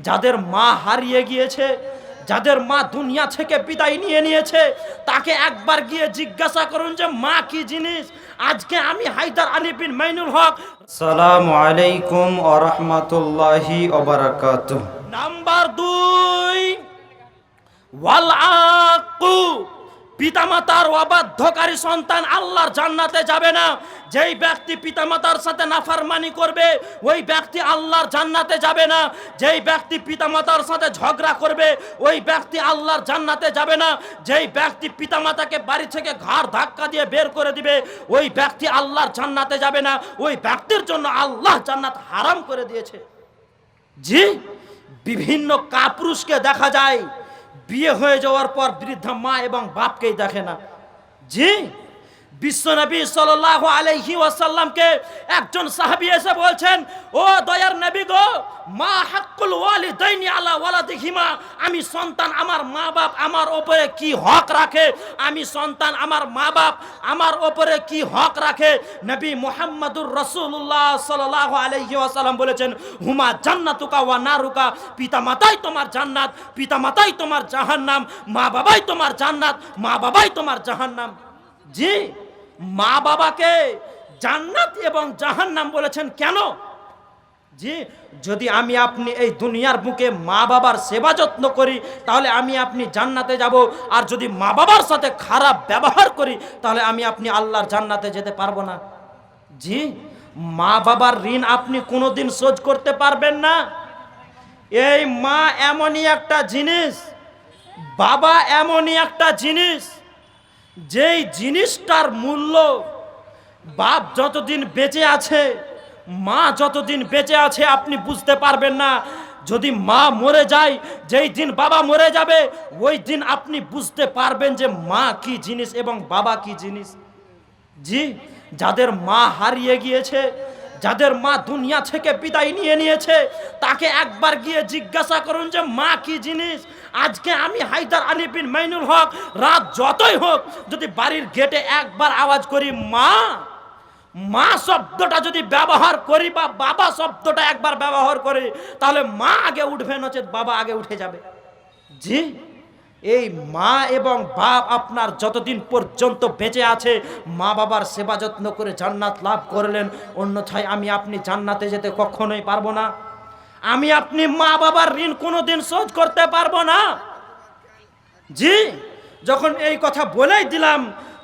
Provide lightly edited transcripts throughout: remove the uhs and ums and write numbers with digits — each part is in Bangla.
যাদের মা হারিয়ে গিয়েছে, যাদের মা দুনিয়া থেকে বিদায় নিয়ে নিয়েছে, তাকে একবার গিয়ে জিজ্ঞাসা করুন যে মা কি জিনিস। আজকে আমি হায়দার আলী বিন মাইনুল হক। আসসালামু আলাইকুম ওয়া রাহমাতুল্লাহি ওয়া বারাকাতুহু। নাম্বার 2, ওয়াল আক্কু, পিতামাতার অবাধ্যকারী সন্তান আল্লাহর জান্নাতে যাবে না। যেই ব্যক্তি পিতামাতার সাথে নাফরমানি করবে ওই ব্যক্তি আল্লাহর জান্নাতে যাবে না। যেই ব্যক্তি পিতামাতার সাথে ঝগড়া করবে ওই ব্যক্তি আল্লাহর জান্নাতে যাবে না। যেই ব্যক্তি পিতামাতাকে বাড়ি থেকে ঘাড় ধাক্কা দিয়ে বের করে দিবে ওই ব্যক্তি আল্লাহর জান্নাতে যাবে না। ওই ব্যক্তির জন্য আল্লাহ জান্নাত হারাম করে দিয়েছে। জি, বিভিন্ন কাপুরুষকে দেখা যায় বিয়ে হয়ে যাওয়ার পর বৃদ্ধা মা এবং বাপকেই দেখে না। জি, বিশ্বনবী সাল্লাল্লাহু আলাইহি ওয়াসাল্লামকে একজন সাহাবী এসে বলছেন, ও দয়ার নবী গো, মা হাক্কুল ওয়ালিদাইনি আলা ওয়ালাদিহিমা, আমি সন্তান আমার মা বাপ আমার উপরে কি হক রাখে, আমি সন্তান আমার মা বাপ আমার উপরে কি হক রাখে। নবী মুহাম্মদুর রাসূলুল্লাহ সাল্লাল্লাহু আলাইহি ওয়াসাল্লাম বলেছেন, হুমা জান্নাতুকা ওয়া নারুকা, পিতামাতাই তোমার জান্নাত, পিতামাতাই তোমার জাহান্নাম, মা বাবাই তোমার জান্নাত, মা বাবাই তোমার জাহান্নাম। জি, মা বাবাকে জান্নাত এবং জাহান্নাম বলেছেন কেন? জি, যদি আমি আপনি এই দুনিয়ার বুকে মা বাবার সেবা যত্ন করি তাহলে আমি আপনি জান্নাতে যাব, আর যদি মা বাবার সাথে খারাপ ব্যবহার করি তাহলে আমি আপনি আল্লাহর জান্নাতে যেতে পারবো না। জি, মা বাবার ঋণ আপনি কোনোদিন শোধ করতে পারবেন না। এই মা এমনই একটা জিনিস, বাবা এমনই একটা জিনিস, যেই জিনিসটার মূল্য বাপ যতদিন বেঁচে আছে, মা যতদিন বেঁচে আছে আপনি বুঝতে পারবেন না। যদি মা মরে যায়, যেই দিন বাবা মরে যাবে ওই দিন আপনি বুঝতে পারবেন যে মা কি জিনিস এবং বাবা কি জিনিস। জি, যাদের মা হারিয়ে গিয়েছে, যাদের মা দুনিয়া থেকে বিদায় নিয়ে নিয়েছে, তাকে একবার গিয়ে জিজ্ঞাসা করুন যে মা কি জিনিস। আজকে আমি হায়দার আলী বিন মাইনুল হক রাত যতই হোক যদি বাড়ির গেটে একবার আওয়াজ করি মা, মা শব্দটা যদি ব্যবহার করি বা বাবা শব্দটা একবার ব্যবহার করি তাহলে মা আগে উঠবে, নচেত বাবা আগে উঠে যাবে। জি, এই মা এবং বাপ আপনার যতদিন পর্যন্ত বেঁচে আছে মা বাবার সেবা যত্ন করে জান্নাত লাভ করলেন, অন্যথায় আমি আপনি জান্নাতে যেতে কখনোই পারবো না। আমি আপনি মা বাবার ঋণ কোনোদিন শোধ করতে পারবো না। জি, যখন এই কথা বলেই দিলাম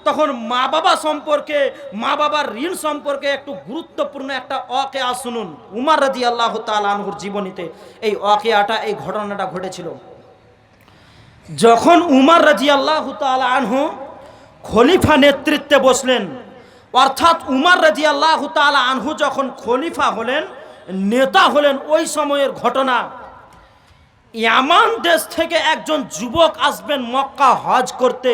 তখন মা বাবা সম্পর্কে, মা বাবার ঋণ সম্পর্কে একটু গুরুত্বপূর্ণ একটা ওয়াকিয়া শুনুন। উমর রাদিয়াল্লাহু তাআলা আনহুর জীবনীতে এই ওয়াকিয়াটা, এই ঘটনাটা ঘটেছিল। যখন উমর রাদিয়াল্লাহু তাআলা আনহু খলিফা নেতৃত্বে বসলেন, অর্থাৎ উমর রাদিয়াল্লাহু তাআলা আনহু যখন খলিফা হলেন, নেতা হলেন, ওই সময়ের ঘটনা। ইয়ামান দেশ থেকে একজন যুবক আসবেন মক্কা হজ করতে।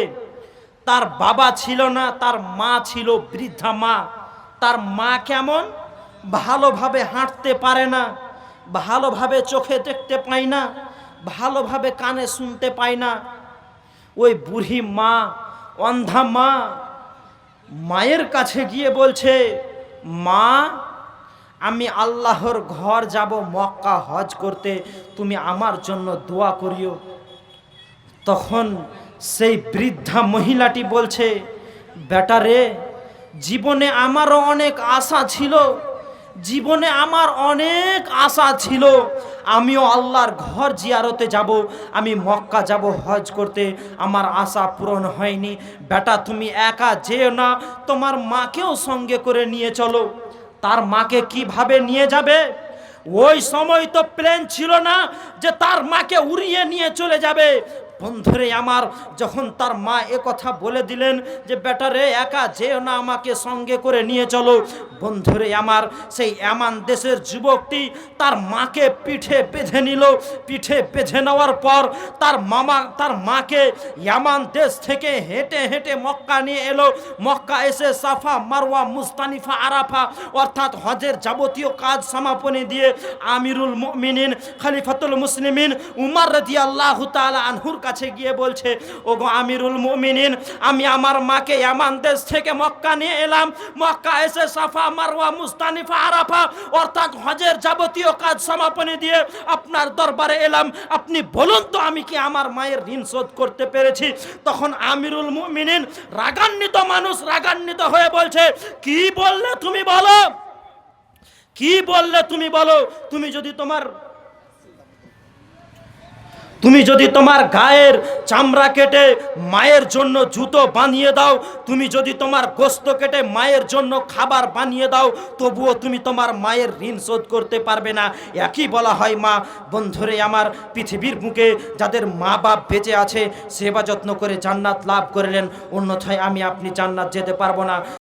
তার বাবা ছিল না, তার মা ছিল বৃদ্ধা মা। তার মা কেমন? ভালোভাবে হাঁটতে পারে না, ভালোভাবে চোখে দেখতে পায় না, ভালোভাবে কানে শুনতে পায় না। ওই বুড়ি মা, অন্ধা মা, মায়ের কাছে গিয়ে বলছে, মা আমি আল্লাহর ঘর যাব মক্কা হজ করতে, তুমি আমার জন্য দোয়া করিও। তখন সেই বৃদ্ধা মহিলাটি বলছে, বেটা রে, জীবনে আমারও অনেক আশা ছিল, জীবনে আমার অনেক আশা ছিল, আমিও আল্লাহর ঘর জিয়ারতে যাব, আমি মক্কা যাব হজ করতে, আমার আশা পূরণ হয়নি। বেটা তুমি একা যেও না, তোমার মাকেও সঙ্গে করে নিয়ে চলো। তার মাকে কিভাবে নিয়ে যাবে? ওই সময় তো প্লেন ছিল না যে তার মাকে উড়িয়ে নিয়ে চলে যাবে। বন্ধুরে আমার, যখন তার মা কথা বলে দিলেন যে বেটা রে একা যেও না, আমাকে সঙ্গে করে নিয়ে চলো, বন্ধুরে আমার, সেই ইয়ামান দেশের যুবকটি তার মাকে পিঠে বেঁধে নিল। পিঠে বেঁধে নেওয়ার পর তার মাকে ইয়ামান দেশ থেকে হেঁটে হেঁটে মক্কা নিয়ে এলো। মক্কা এসে সাফা, মারওয়া, মুজদালিফা, আরাফা অর্থাৎ হজের যাবতীয় কাজ সমাপনী দিয়ে আমিরুল মুমিনিন খলিফাতুল মুসলিমিন উমর রাদিয়াল্লাহু তাআলা আনহুর কাছে গিয়ে বলছে, ওগো আমিরুল মুমিনিন, আমি আমার মাকে ইয়ামান দেশ থেকে মক্কা নিয়ে এলাম। মক্কা এসে সাফা, মারওয়া, মুজদালিফা, আরাফা অর্থাৎ হজের যাবতীয় কাজ সমাপনী দিয়ে আপনার দরবারে এলাম, আপনি বলুন তো আমি কি আমার মায়ের ঋণ শোধ করতে পেরেছি? তখন আমিরুল মুমিনিন রাগান্বিত মানুষ রাগান্বিত হয়ে বলছে, কি বললে তুমি বলো, কি বললে তুমি বলো? তুমি যদি তোমার গায়ের চামড়া কেটে মায়ের জন্য জুতো বানিয়ে দাও, তুমি যদি তোমার গোস্ত কেটে মায়ের জন্য খাবার বানিয়ে দাও, তবুও তুমি তোমার মায়ের ঋণ শোধ করতে পারবে না। একই বলা হয় মা। বন্ধুরে আমার, পৃথিবীর বুকে যাদের মা বাপ বেঁচে আছে সেবা যত্ন করে জান্নাত লাভ করলেন, অন্যথায় আমি আপনি জান্নাত যেতে পারবো না।